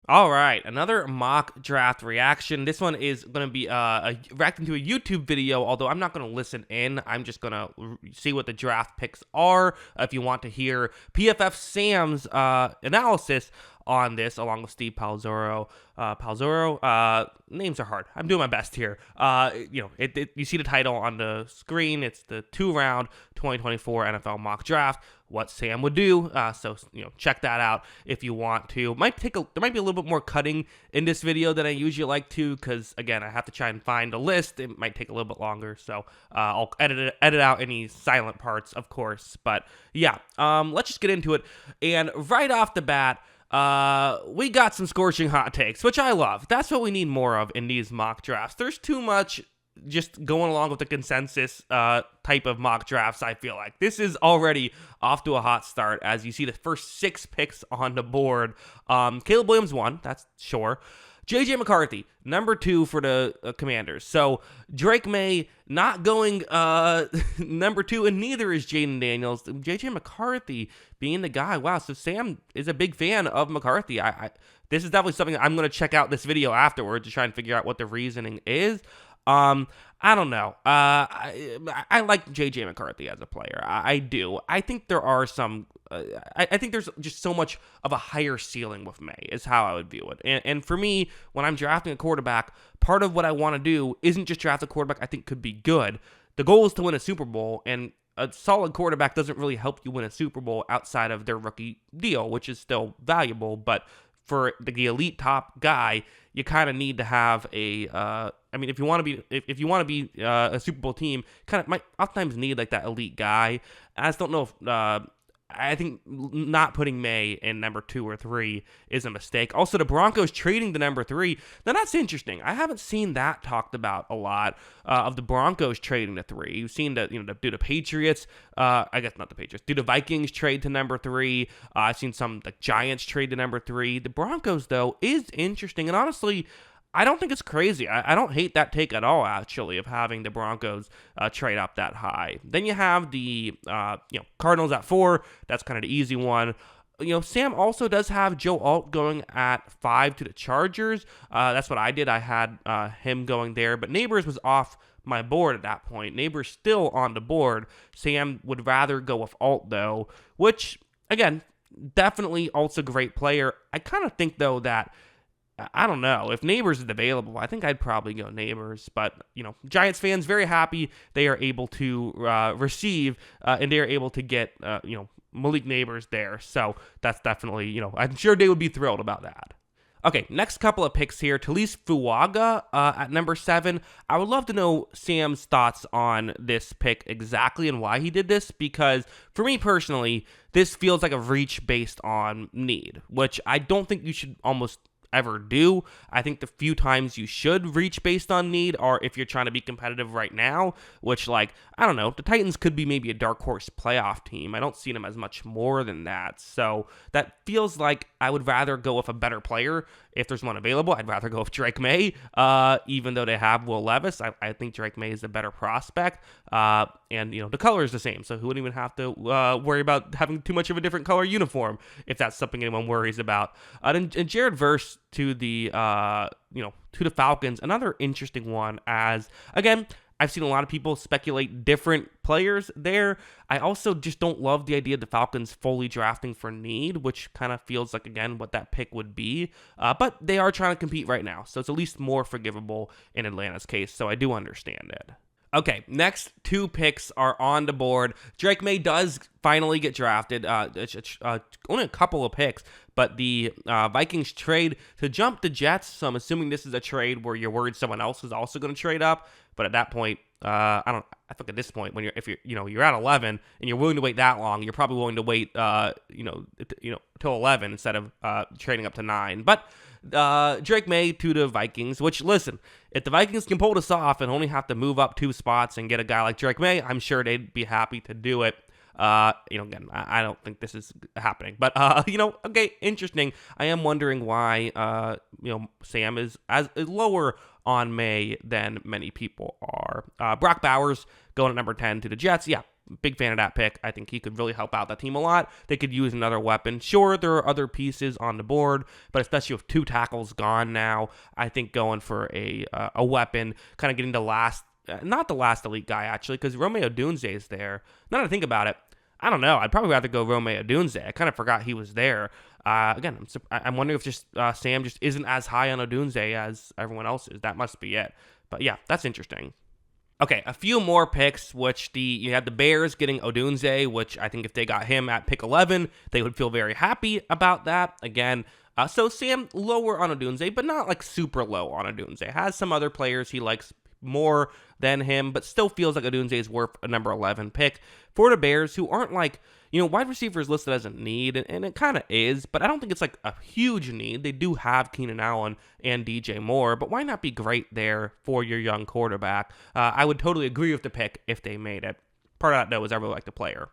All right, another mock draft reaction. This one is going to be reacting to a YouTube video, although I'm not going to listen in. I'm just going to see what the draft picks are. If you want to hear PFF Sam's analysis on this, along with Steve Palzoro. Names are hard. I'm doing my best here. You see the title on the screen. It's the 2-round 2024 NFL mock draft. What Sam would do. So check that out if you want to. There might be a little bit more cutting in this video than I usually like to, because again, I have to try and find a list. It might take a little bit longer, so I'll edit out any silent parts, of course. But yeah, let's just get into it. And right off the bat, we got some scorching hot takes, which I love. That's what we need more of in these mock drafts. There's too much just going along with the consensus type of mock drafts, I feel like. This is already off to a hot start as you see the first 6 picks on the board. Caleb Williams 1, that's sure. JJ McCarthy, number 2 for the Commanders. So Drake May not going number 2, and neither is Jaden Daniels. JJ McCarthy being the guy. Wow, so Sam is a big fan of McCarthy. This is definitely something I'm going to check out this video afterwards to try and figure out what the reasoning is. I don't know. I like JJ McCarthy as a player. I do. I think there are some. I think there's just so much of a higher ceiling with May is how I would view it. And for me, when I'm drafting a quarterback, part of what I want to do isn't just draft a quarterback I think could be good. The goal is to win a Super Bowl, and a solid quarterback doesn't really help you win a Super Bowl outside of their rookie deal, which is still valuable. But for the elite top guy, you kind of need to have a. If you want to be a Super Bowl team, kind of might oftentimes need like that elite guy. I just don't know if. I think not putting May in number 2 or 3 is a mistake. Also, the Broncos trading the number 3. Now, that's interesting. I haven't seen that talked about a lot, of the Broncos trading to 3. You've seen do the Patriots, I guess not the Patriots, do the Vikings trade to number 3. I've seen some the Giants trade to number 3. The Broncos, though, is interesting. And honestly, I don't think it's crazy. I don't hate that take at all, actually, of having the Broncos trade up that high. Then you have the Cardinals at 4. That's kind of the easy one. Sam also does have Joe Alt going at 5 to the Chargers. That's what I did. I had him going there, but Neighbors was off my board at that point. Neighbors still on the board. Sam would rather go with Alt, though, which, again, definitely Alt's a great player. I kind of think, though, that I don't know. If Neighbors is available, I think I'd probably go Neighbors. But, Giants fans very happy they are able to receive and they are able to get, Malik Neighbors there. So that's definitely, I'm sure they would be thrilled about that. Okay, next couple of picks here. Talise Fuaga at number 7. I would love to know Sam's thoughts on this pick exactly and why he did this, because for me personally, this feels like a reach based on need, which I don't think you should almost ever do. I think the few times you should reach based on need are if you're trying to be competitive right now, which, I don't know, the Titans could be maybe a dark horse playoff team. I don't see them as much more than that. So that feels like I would rather go with a better player. If there's one available, I'd rather go with Drake May, even though they have Will Levis. I think Drake May is a better prospect. And the color is the same, so who wouldn't even have to worry about having too much of a different color uniform if that's something anyone worries about. And Jared Verse to the Falcons, another interesting one, as again, I've seen a lot of people speculate different players there. I also just don't love the idea of the Falcons fully drafting for need, which kind of feels like, again, what that pick would be. But they are trying to compete right now, so it's at least more forgivable in Atlanta's case, so I do understand it. Okay, next 2 picks are on the board. Drake May does finally get drafted. Only a couple of picks, but the Vikings trade to jump the Jets. So I'm assuming this is a trade where you're worried someone else is also going to trade up. But at that point, I think at this point, when you're at 11 and you're willing to wait that long, you're probably willing to wait, till 11 instead of trading up to 9. But Drake May to the Vikings, which, listen, if the Vikings can pull this off and only have to move up 2 spots and get a guy like Drake May, I'm sure they'd be happy to do it. Again, I don't think this is happening, but, okay, interesting. I am wondering why, Sam is lower on May than many people are. Brock Bowers going at number 10 to the Jets. Yeah, big fan of that pick. I think he could really help out that team a lot. They could use another weapon. Sure, there are other pieces on the board, but especially with 2 tackles gone now, I think going for a weapon, kind of getting the last, not the last elite guy actually, because Romeo Odunze is there. Now that I think about it, I don't know. I'd probably rather go Romeo Odunze. I kind of forgot he was there. Again, I'm wondering if just Sam just isn't as high on Odunze as everyone else is. That must be it. But yeah, that's interesting. Okay, a few more picks, which you had the Bears getting Odunze, which I think if they got him at pick 11, they would feel very happy about that. Again, so Sam lower on Odunze, but not like super low on Odunze. Has some other players he likes more than him, but still feels like Odunze is worth a number 11 pick for the Bears, who aren't like, wide receivers listed as a need, and it kind of is, but I don't think it's like a huge need. They do have Keenan Allen and DJ Moore, but why not be great there for your young quarterback? I would totally agree with the pick if they made it. Part of that, though, is I really like the player.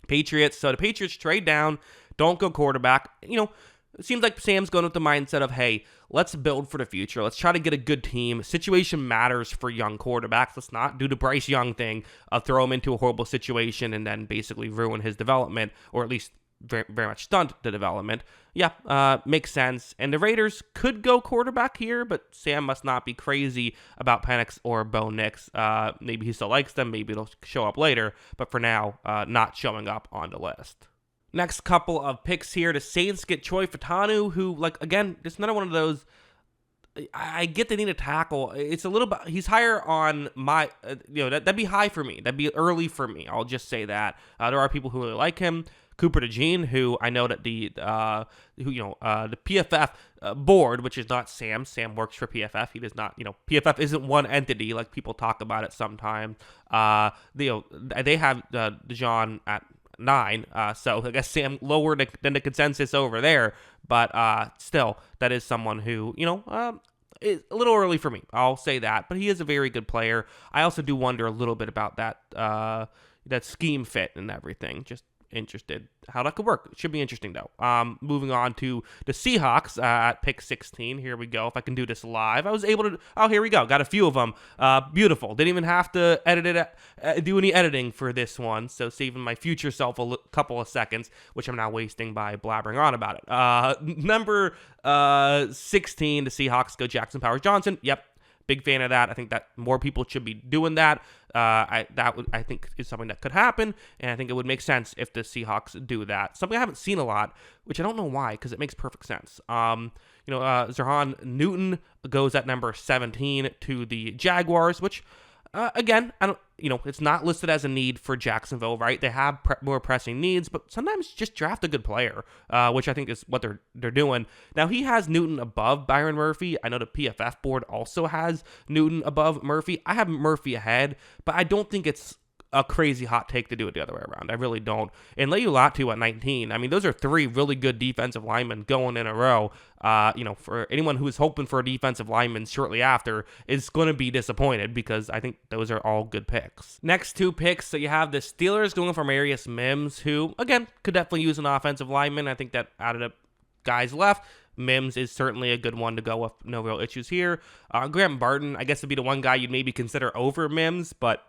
Patriots, so the Patriots trade down, don't go quarterback. It seems like Sam's going with the mindset of, hey, let's build for the future. Let's try to get a good team. Situation matters for young quarterbacks. Let's not do the Bryce Young thing of throw him into a horrible situation and then basically ruin his development, or at least very, very much stunt the development. Yeah, makes sense. And the Raiders could go quarterback here, but Sam must not be crazy about Penix or Bo Nix. Maybe he still likes them. Maybe it'll show up later. But for now, not showing up on the list. Next couple of picks here. The Saints get Troy Fautanu, who, again, just another one of those. I get they need a tackle. It's a little bit. He's higher on my. That'd be high for me. That'd be early for me. I'll just say that. There are people who really like him. Cooper DeJean, who I know that the PFF board, which is not Sam. Sam works for PFF. He does not. PFF isn't one entity like people talk about it sometimes. They have DeJean at 9, so I guess Sam lower than the consensus over there, but still, that is someone who, is a little early for me, I'll say that, but he is a very good player. I also do wonder a little bit about that scheme fit and everything, just interested how that could work. It should be interesting, though. Moving on to the Seahawks at pick 16. Here we go. If I can do this live, I was able to. Oh, here we go. Got a few of them. Beautiful. Didn't even have to do any editing for this one. So saving my future self a couple of seconds, which I'm now wasting by blabbering on about it. Number 16, the Seahawks go Jackson Powers Johnson. Yep. Big fan of that. I think that more people should be doing that. I think is something that could happen, and I think it would make sense if the Seahawks do that. Something I haven't seen a lot, which I don't know why, because it makes perfect sense. Zerhan Newton goes at number 17 to the Jaguars, which again, I don't. It's not listed as a need for Jacksonville, right? They have more pressing needs, but sometimes just draft a good player, which I think is what they're doing. Now, he has Newton above Byron Murphy. I know the PFF board also has Newton above Murphy. I have Murphy ahead, but I don't think it's a crazy hot take to do it the other way around. I really don't. And Leulatu at 19. I mean, those are 3 really good defensive linemen going in a row. For anyone who is hoping for a defensive lineman shortly after is going to be disappointed, because I think those are all good picks. Next 2 picks. So you have the Steelers going for Marius Mims, who, again, could definitely use an offensive lineman. I think that out of the guys left, Mims is certainly a good one to go with. No real issues here. Graham Barton, I guess, would be the one guy you'd maybe consider over Mims, but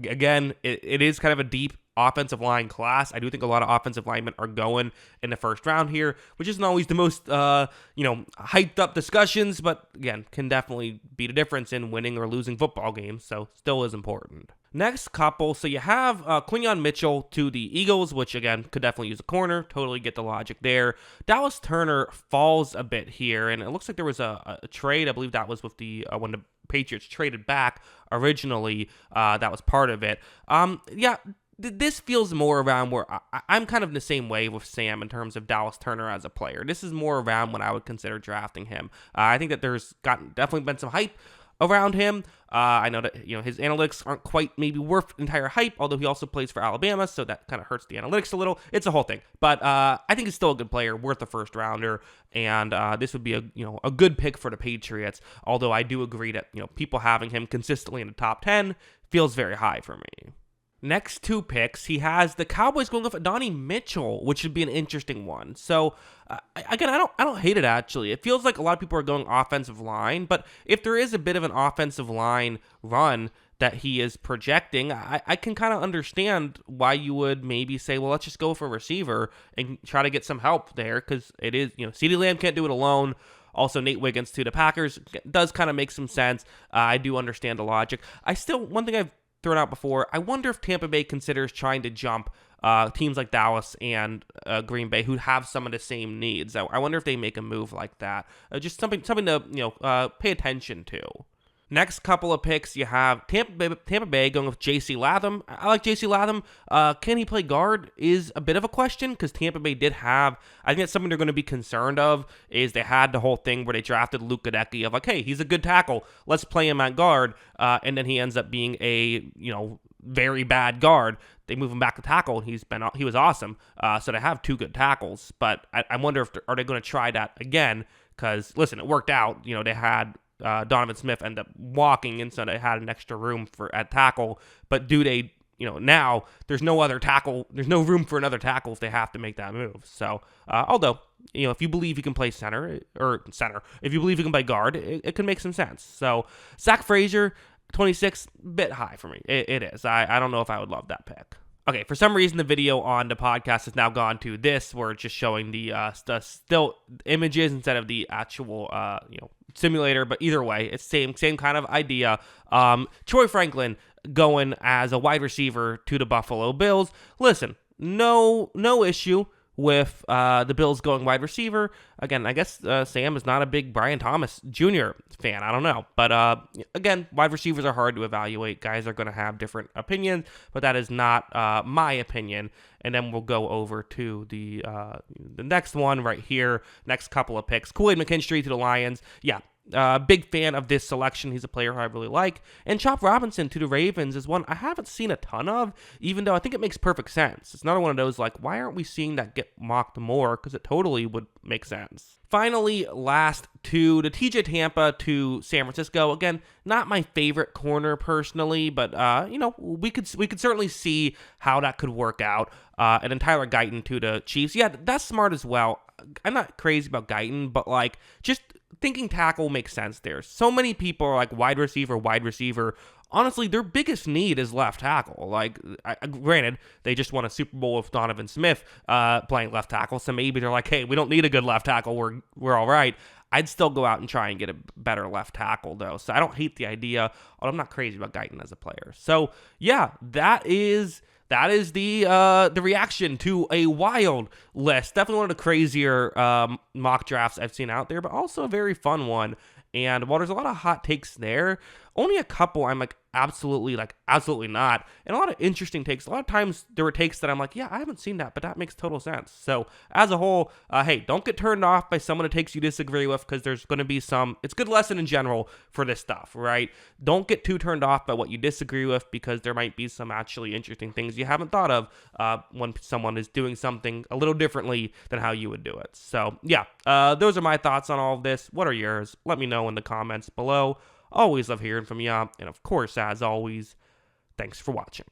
again, it is kind of a deep offensive line class. I do think a lot of offensive linemen are going in the first round here, which isn't always the most, hyped up discussions, but again, can definitely be the difference in winning or losing football games, so still is important. Next couple, so you have Quinyon Mitchell to the Eagles, which again, could definitely use a corner. Totally get the logic there. Dallas Turner falls a bit here, and it looks like there was a trade. I believe that was with when the Patriots traded back originally. That was part of it. This feels more around where I'm kind of in the same way with Sam in terms of Dallas Turner as a player. This is more around when I would consider drafting him. I think that there's definitely been some hype around him. I know that his analytics aren't quite maybe worth entire hype, although he also plays for Alabama, so that kind of hurts the analytics a little. It's a whole thing, but I think he's still a good player, worth a first rounder, and this would be a good pick for the Patriots. Although I do agree that people having him consistently in the top 10 feels very high for me. Next 2 picks, he has the Cowboys going off Donnie Mitchell, which would be an interesting one. So, again, I don't hate it, actually. It feels like a lot of people are going offensive line, but if there is a bit of an offensive line run, that he is projecting, I can kind of understand why you would maybe say, well, let's just go for receiver and try to get some help there, because it is, CeeDee Lamb can't do it alone. Also, Nate Wiggins to the Packers does kind of make some sense. I do understand the logic. One thing I've thrown out before, I wonder if Tampa Bay considers trying to jump teams like Dallas and Green Bay who have some of the same needs. I wonder if they make a move like that. Just something to pay attention to. Next couple of picks, you have Tampa Bay going with J.C. Latham. I like J.C. Latham. Can he play guard is a bit of a question, because Tampa Bay did have, I think that's something they're going to be concerned of, is they had the whole thing where they drafted Luke Goedeke of like, hey, he's a good tackle, let's play him at guard, and then he ends up being a, very bad guard. They move him back to tackle, and he was awesome. So they have two good tackles, but I wonder are they going to try that again? Because, listen, it worked out. They had Donovan Smith end up walking, and so they had an extra room at tackle. But do they, now there's no other tackle, there's no room for another tackle if they have to make that move. So, although, if you believe he can play center, if you believe he can play guard, it can make some sense. So, Zach Frazier, 26, bit high for me. It is. I don't know if I would love that pick. Okay, for some reason, the video on the podcast has now gone to this, where it's just showing the still images instead of the actual, simulator. But either way, it's same kind of idea. Troy Franklin going as a wide receiver to the Buffalo Bills. Listen, no issue with the Bills going wide receiver. Again, I guess Sam is not a big Brian Thomas Jr. fan. I don't know. But again, wide receivers are hard to evaluate. Guys are going to have different opinions, but that is not my opinion. And then we'll go over to the next one right here. Next couple of picks. Kool-Aid McKinstry to the Lions. Yeah. Big fan of this selection. He's a player I really like. And Chop Robinson to the Ravens is one I haven't seen a ton of, even though I think it makes perfect sense. It's another one of those, like, why aren't we seeing that get mocked more? Because it totally would make sense. Finally, last two, the TJ Tampa to San Francisco. Again, not my favorite corner personally, but we could certainly see how that could work out. And then Tyler Guyton to the Chiefs. Yeah, that's smart as well. I'm not crazy about Guyton, but like just thinking tackle makes sense there. So many people are like wide receiver. Honestly, their biggest need is left tackle. Like, granted, they just won a Super Bowl with Donovan Smith playing left tackle, so maybe they're like, hey, we don't need a good left tackle. We're all right. I'd still go out and try and get a better left tackle, though. So I don't hate the idea, although I'm not crazy about Guyton as a player. So, yeah, that is the reaction to a wild list. Definitely one of the crazier mock drafts I've seen out there, but also a very fun one. And while there's a lot of hot takes there, only a couple I'm like, absolutely not. And a lot of interesting takes. A lot of times there were takes that I'm like, yeah, I haven't seen that, but that makes total sense. So as a whole, hey, don't get turned off by some of the takes you disagree with, because there's going to be it's a good lesson in general for this stuff, right? Don't get too turned off by what you disagree with, because there might be some actually interesting things you haven't thought of when someone is doing something a little differently than how you would do it. So yeah, those are my thoughts on all of this. What are yours? Let me know in the comments below. Always love hearing from you. And of course, as always, thanks for watching.